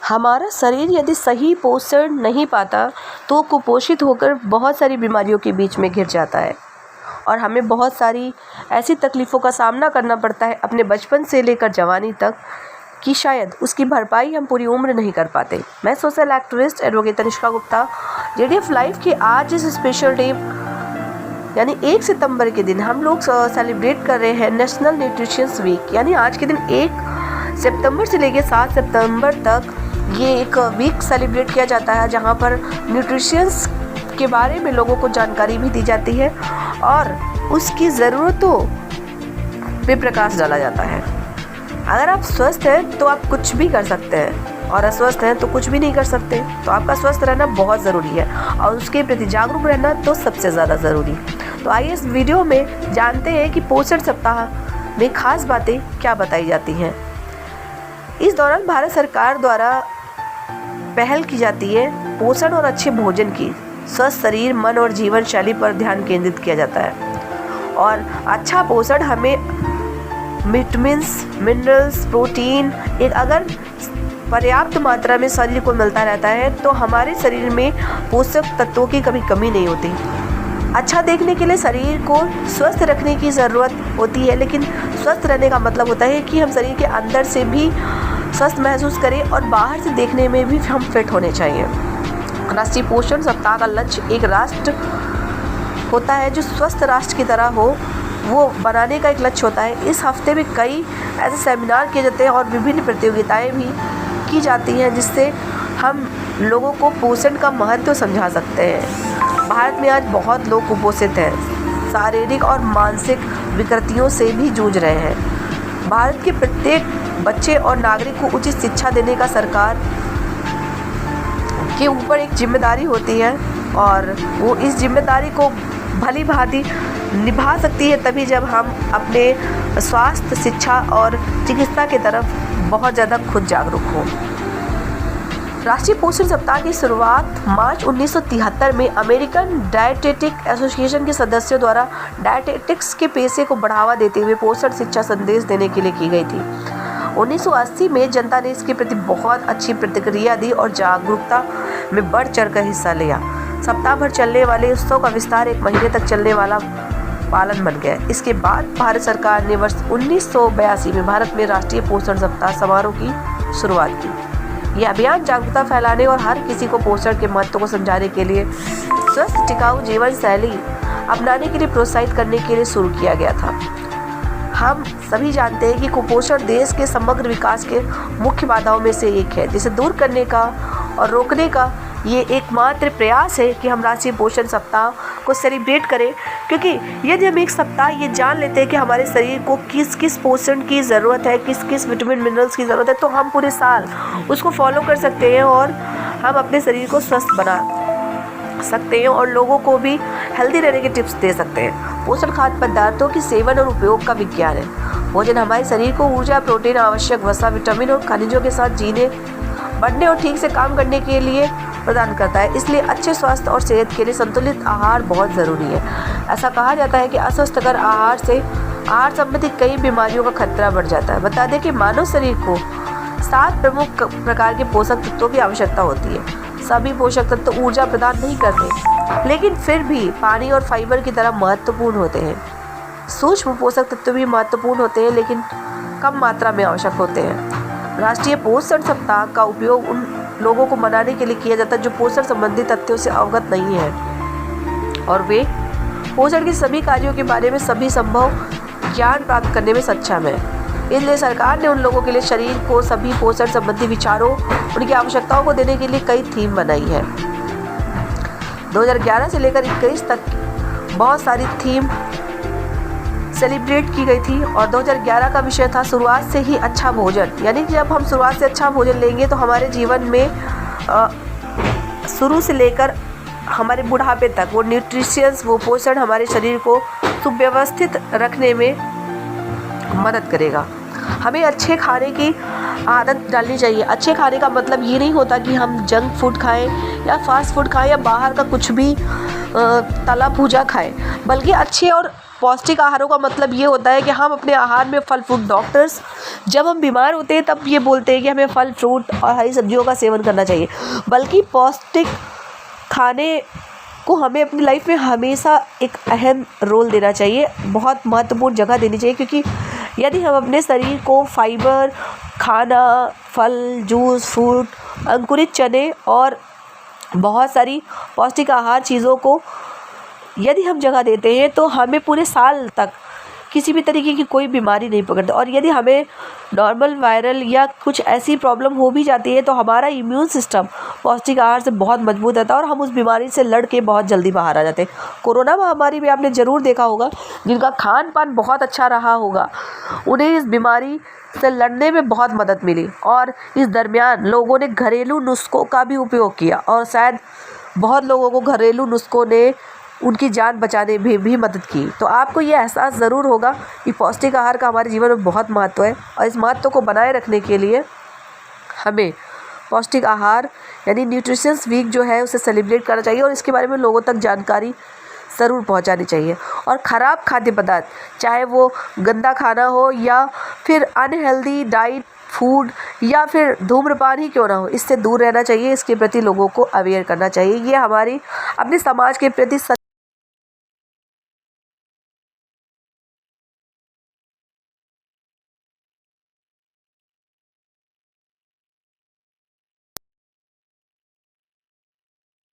हमारा शरीर यदि सही पोषण नहीं पाता तो कुपोषित होकर बहुत सारी बीमारियों के बीच में घिर जाता है और हमें बहुत सारी ऐसी तकलीफ़ों का सामना करना पड़ता है अपने बचपन से लेकर जवानी तक कि शायद उसकी भरपाई हम पूरी उम्र नहीं कर पाते। मैं social activist advocate Tanishka Gupta JDF life के आज इस स्पेशल डे यानी 1 सितंबर के दिन हम लोग सेलिब्रेट कर रहे हैं नेशनल न्यूट्रिशंस वीक। यानी आज के दिन 1 सितंबर से लेकर 7 सितंबर तक ये एक वीक सेलिब्रेट किया जाता है जहाँ पर न्यूट्रिशंस के बारे में लोगों को जानकारी भी दी जाती है और उसकी ज़रूरतों पे प्रकाश डाला जाता है। अगर आप स्वस्थ हैं तो आप कुछ भी कर सकते हैं और अस्वस्थ हैं तो कुछ भी नहीं कर सकते। तो आपका स्वस्थ रहना बहुत ज़रूरी है और उसके प्रति जागरूक रहना तो सबसे ज़्यादा ज़रूरी। तो आइए इस वीडियो में जानते हैं कि पोषण सप्ताह में खास बातें क्या बताई जाती हैं। इस दौरान भारत सरकार द्वारा पहल की जाती है पोषण और अच्छे भोजन की। स्वस्थ शरीर, मन और जीवन शैली पर ध्यान केंद्रित किया जाता है और अच्छा पोषण हमें विटामिन्स, मिनरल्स, प्रोटीन एक अगर पर्याप्त मात्रा में शरीर को मिलता रहता है तो हमारे शरीर में पोषक तत्वों की कभी कमी नहीं होती। अच्छा देखने के लिए शरीर को स्वस्थ रखने की ज़रूरत होती है, लेकिन स्वस्थ रहने का मतलब होता है कि हम शरीर के अंदर से भी स्वस्थ महसूस करें और बाहर से देखने में भी हम फिट होने चाहिए। राष्ट्रीय पोषण सप्ताह का लक्ष्य एक राष्ट्र होता है जो स्वस्थ राष्ट्र की तरह हो, वो बनाने का एक लक्ष्य होता है। इस हफ्ते में कई ऐसे सेमिनार किए जाते हैं और विभिन्न प्रतियोगिताएं भी की जाती हैं जिससे हम लोगों को पोषण का महत्व समझा सकते हैं। भारत में आज बहुत लोग कुपोषित हैं, शारीरिक और मानसिक विकृतियों से भी जूझ रहे हैं। भारत के प्रत्येक बच्चे और नागरिक को उचित शिक्षा देने का सरकार के ऊपर एक जिम्मेदारी होती है और वो इस जिम्मेदारी को भली भांति निभा सकती है तभी जब हम अपने स्वास्थ्य, शिक्षा और चिकित्सा की तरफ बहुत ज़्यादा खुद जागरूक हों। राष्ट्रीय पोषण सप्ताह की शुरुआत मार्च 1973 में अमेरिकन डायटेटिक एसोसिएशन के सदस्यों द्वारा डायटेटिक्स के पेशे को बढ़ावा देते हुए पोषण शिक्षा संदेश देने के लिए की गई थी। 1980 में जनता ने इसके प्रति बहुत अच्छी प्रतिक्रिया दी और जागरूकता में बढ़ चढ़कर हिस्सा लिया। सप्ताह भर चलने वाले उत्सव का विस्तार 1 महीने तक चलने वाला पालन बन गया। इसके बाद भारत सरकार ने वर्ष 1982 में भारत में राष्ट्रीय पोषण सप्ताह समारोह की शुरुआत की। यह अभियान जागरूकता फैलाने और हर किसी को पोषण के महत्व को समझाने के लिए स्वस्थ टिकाऊ जीवन शैली अपनाने के लिए प्रोत्साहित करने के लिए शुरू किया गया था। हम सभी जानते हैं कि कुपोषण देश के समग्र विकास के मुख्य बाधाओं में से एक है, जिसे दूर करने का और रोकने का ये एकमात्र प्रयास है कि हम राष्ट्रीय पोषण सप्ताह को सेलिब्रेट करें। क्योंकि यदि हम एक सप्ताह ये जान लेते हैं कि हमारे शरीर को किस किस पोषण की ज़रूरत है, किस किस विटामिन मिनरल्स की ज़रूरत है, तो हम पूरे साल उसको फॉलो कर सकते हैं और हम अपने शरीर को स्वस्थ बना सकते हैं और लोगों को भी हेल्दी रहने के टिप्स दे सकते हैं। पोषण खाद्य पदार्थों की सेवन और उपयोग का विज्ञान है। भोजन हमारे शरीर को ऊर्जा, प्रोटीन, आवश्यक वसा, विटामिन और खनिजों के साथ जीने, बढ़ने और ठीक से काम करने के लिए प्रदान करता है। इसलिए अच्छे स्वास्थ्य और सेहत के लिए संतुलित आहार बहुत ज़रूरी है। ऐसा कहा जाता है कि अस्वस्थकर आहार संबंधी कई बीमारियों का खतरा बढ़ जाता है। बता दें कि मानव शरीर को 7 प्रमुख प्रकार के पोषक तत्वों की आवश्यकता होती है। सभी पोषक तत्व ऊर्जा प्रदान नहीं करते, लेकिन फिर भी पानी और फाइबर की तरह महत्वपूर्ण होते हैं। सूक्ष्म पोषक तत्व भी महत्वपूर्ण होते हैं, लेकिन कम मात्रा में आवश्यक होते हैं। राष्ट्रीय पोषण सप्ताह का उपयोग उन लोगों को मनाने के लिए किया जाता है जो पोषण संबंधी तथ्यों से अवगत नहीं है और वे पोषण के सभी कार्यों के बारे में सभी संभव ज्ञान प्राप्त करने में सक्षम है। इसलिए सरकार ने उन लोगों के लिए शरीर को सभी पोषण संबंधी विचारों, उनकी आवश्यकताओं को देने के लिए कई थीम बनाई है। 2011 से लेकर 21 तक बहुत सारी थीम सेलिब्रेट की गई थी और 2011 का विषय था शुरुआत से ही अच्छा भोजन। यानी जब हम शुरुआत से अच्छा भोजन लेंगे तो हमारे जीवन में शुरू से लेकर हमारे बुढ़ापे तक वो न्यूट्रिशंस, वो पोषण हमारे शरीर को सुव्यवस्थित रखने में मदद करेगा। हमें अच्छे खाने की आदत डालनी चाहिए। अच्छे खाने का मतलब ये नहीं होता कि हम जंक फूड खाएं या फास्ट फूड खाएं या बाहर का कुछ भी तला भुजा खाएं, बल्कि अच्छे और पौष्टिक आहारों का मतलब ये होता है कि हम अपने आहार में फल फ्रूट, डॉक्टर्स जब हम बीमार होते हैं तब ये बोलते हैं कि हमें फल फ्रूट और हरी सब्जियों का सेवन करना चाहिए, बल्कि पौष्टिक खाने को हमें अपनी लाइफ में हमेशा एक अहम रोल देना चाहिए, बहुत महत्वपूर्ण जगह देनी चाहिए। क्योंकि यदि हम अपने शरीर को फाइबर खाना, फल, जूस, फ्रूट, अंकुरित चने और बहुत सारी पौष्टिक आहार चीज़ों को यदि हम जगह देते हैं तो हमें पूरे साल तक किसी भी तरीके की कोई बीमारी नहीं पकड़ती। और यदि हमें नॉर्मल वायरल या कुछ ऐसी प्रॉब्लम हो भी जाती है तो हमारा इम्यून सिस्टम पौष्टिक आहार से बहुत मजबूत रहता है और हम उस बीमारी से लड़ के बहुत जल्दी बाहर आ जाते हैं। कोरोना महामारी में आपने ज़रूर देखा होगा, जिनका खान पान बहुत अच्छा रहा होगा उन्हें इस बीमारी से लड़ने में बहुत मदद मिली, और इस दरमियान लोगों ने घरेलू नुस्खों का भी उपयोग किया और शायद बहुत लोगों को घरेलू नुस्खों ने उनकी जान बचाने में भी मदद की। तो आपको ये एहसास ज़रूर होगा कि पौष्टिक आहार का हमारे जीवन में बहुत महत्व है, और इस महत्व को बनाए रखने के लिए हमें पौष्टिक आहार यानी न्यूट्रिशंस वीक जो है उसे सेलिब्रेट करना चाहिए और इसके बारे में लोगों तक जानकारी ज़रूर पहुंचानी चाहिए। और ख़राब खाद्य पदार्थ, चाहे वो गंदा खाना हो या फिर अनहेल्दी डाइट फूड या फिर धूम्रपान ही क्यों ना हो, इससे दूर रहना चाहिए। इसके प्रति लोगों को अवेयर करना चाहिए। ये हमारी अपने समाज के प्रति